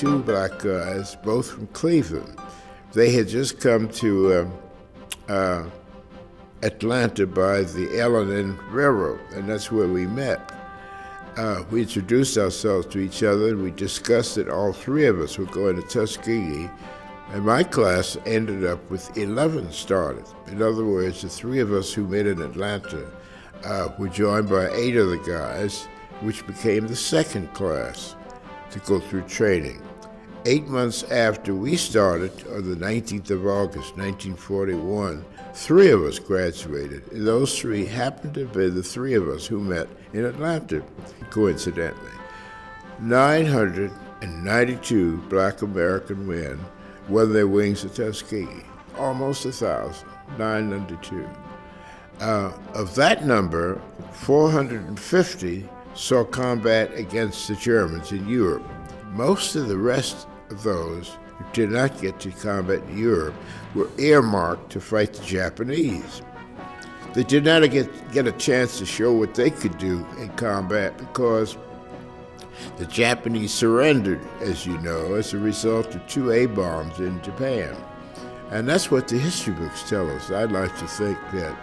two black guys, both from Cleveland. They had just come to Atlanta by the L&N Railroad, and that's where we met. We introduced ourselves to each other, and we discussed that all three of us were going to Tuskegee, and my class ended up with 11 started. In other words, the three of us who met in Atlanta were joined by 8 other guys, which became the second class to go through training. 8 months after we started, on the 19th of August, 1941, 3 of us graduated, and those 3 happened to be the 3 of us who met in Atlanta, coincidentally. 992 black American men won their wings at Tuskegee, almost 1,000, 992. Of that number, 450 saw combat against the Germans in Europe. Most of the rest of those who did not get to combat in Europe were earmarked to fight the Japanese. They did not get a chance to show what they could do in combat because the Japanese surrendered, as you know, as a result of 2 A-bombs in Japan. And that's what the history books tell us. I'd like to think that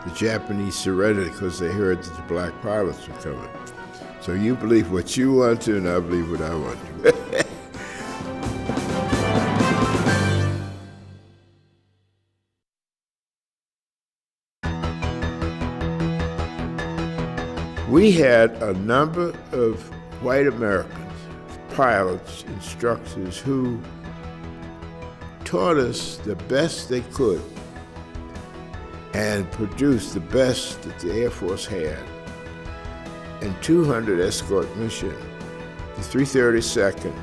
the Japanese surrendered because they heard that the black pilots were coming. So you believe what you want to, and I believe what I want to. We had a number of white Americans, pilots, instructors, who taught us the best they could and produced the best that the Air Force had. And 200 escort mission, the 332nd,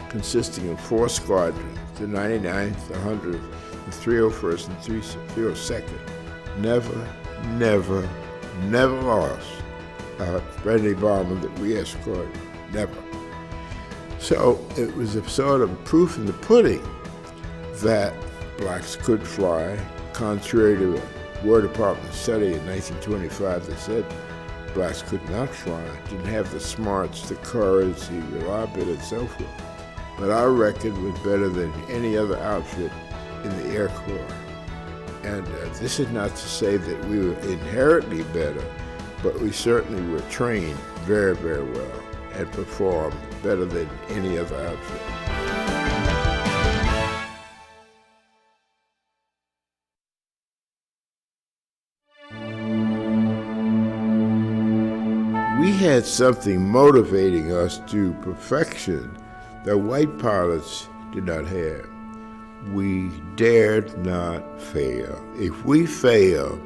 consisting of 4 squadrons, the 99th, the 100th, the 301st, and 302nd, never lost a friendly bomber that we escorted, never. So it was a sort of proof in the pudding that blacks could fly, contrary to a War Department study in 1925 that said blacks could not fly, didn't have the smarts, the courage, the reliability, and so forth. But our record was better than any other outfit in the Air Corps. And this is not to say that we were inherently better, but we certainly were trained very, very well and performed better than any other outfit. We had something motivating us to perfection that white pilots did not have. We dared not fail. If we failed,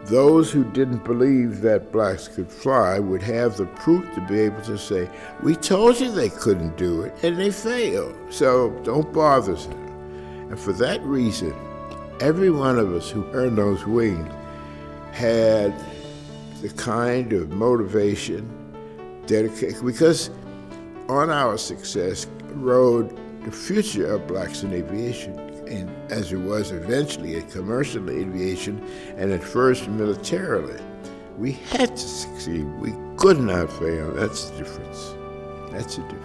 those who didn't believe that blacks could fly would have the proof to be able to say, we told you they couldn't do it, and they failed, so don't bother them. And for that reason, every one of us who earned those wings had the kind of motivation, dedication, because on our success rode the future of blacks in aviation, and as it was eventually in commercial aviation, and at first militarily. We had to succeed. We could not fail. That's the difference. That's the difference.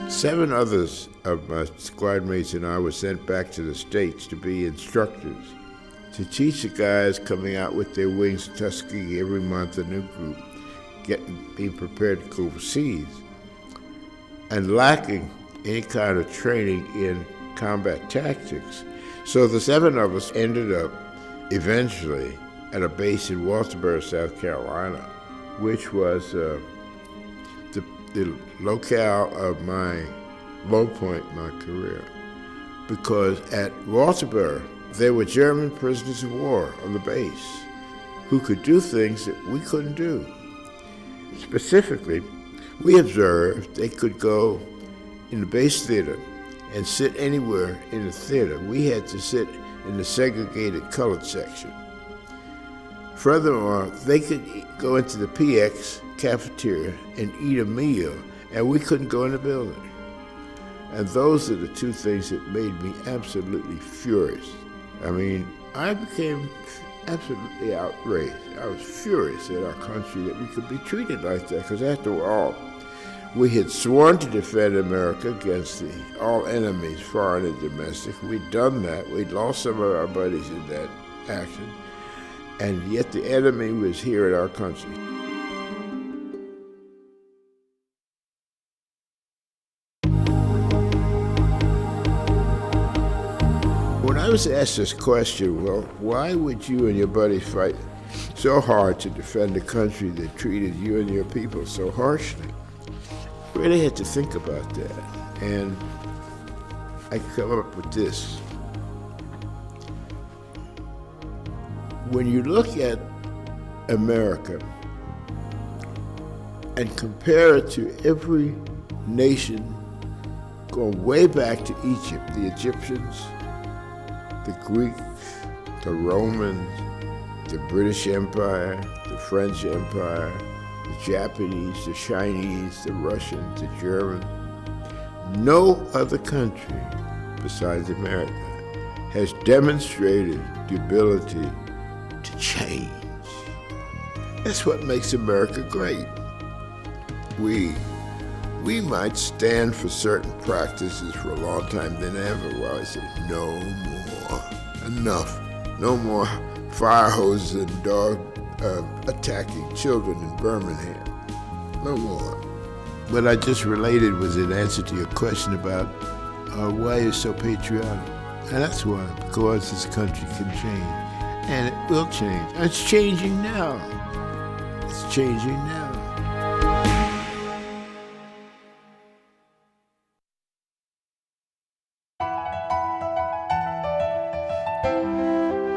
Seven others of my squad mates and I were sent back to the States to be instructors, to teach the guys coming out with their wings at Tuskegee every month, a new group, being prepared to go overseas, and lacking any kind of training in combat tactics. So the 7 of us ended up eventually at a base in Walterboro, South Carolina, which was the locale of my low point in my career. Because at Walterboro, there were German prisoners of war on the base who could do things that we couldn't do. Specifically, we observed they could go in the base theater and sit anywhere in the theater. We had to sit in the segregated colored section. Furthermore, they could go into the PX cafeteria and eat a meal, and we couldn't go in the building. And those are the 2 things that made me absolutely furious. I mean, I became absolutely outraged. I was furious at our country that we could be treated like that, because after all, we had sworn to defend America against all enemies, foreign and domestic. We'd done that. We'd lost some of our buddies in that action, and yet the enemy was here in our country. When I was asked this question, well, why would you and your buddies fight so hard to defend a country that treated you and your people so harshly? I really had to think about that, and I come up with this. When you look at America and compare it to every nation going way back to Egypt, the Egyptians, the Greeks, the Romans, the British Empire, the French Empire, the Japanese, the Chinese, the Russians, the Germans. No other country besides America has demonstrated the ability to change. That's what makes America great. We might stand for certain practices for a long time, then after I say, no more, enough, no more fire hoses and dog attacking children in Birmingham, no more. What I just related was an answer to your question about why you're so patriotic. And that's why, because this country can change, and it will change. And it's changing now. It's changing now.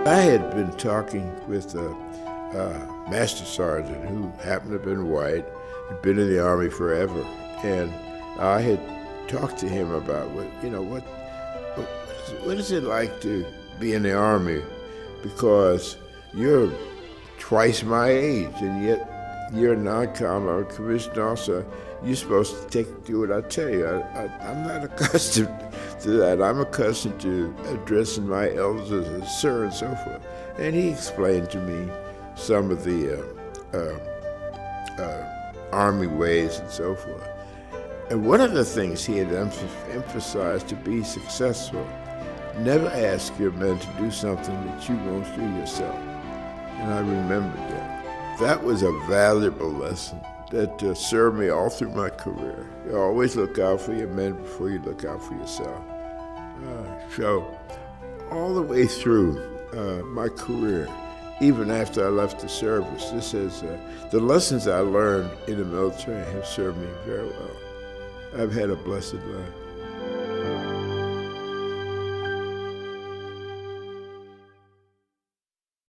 I had been talking with a master sergeant who happened to have been white, had been in the Army forever, and I had talked to him about what is it like to be in the Army, because you're twice my age, and yet you're a non-com, I'm a commissioned officer. You're supposed to do what I tell you. I'm not accustomed to that. I'm accustomed to addressing my elders as sir and so forth. And he explained to me some of the Army ways and so forth. And one of the things he had emphasized to be successful, never ask your men to do something that you won't do yourself. And I remembered that. That was a valuable lesson that served me all through my career. You always look out for your men before you look out for yourself. So all the way through my career, even after I left the service, this is the lessons I learned in the military have served me very well. I've had a blessed life.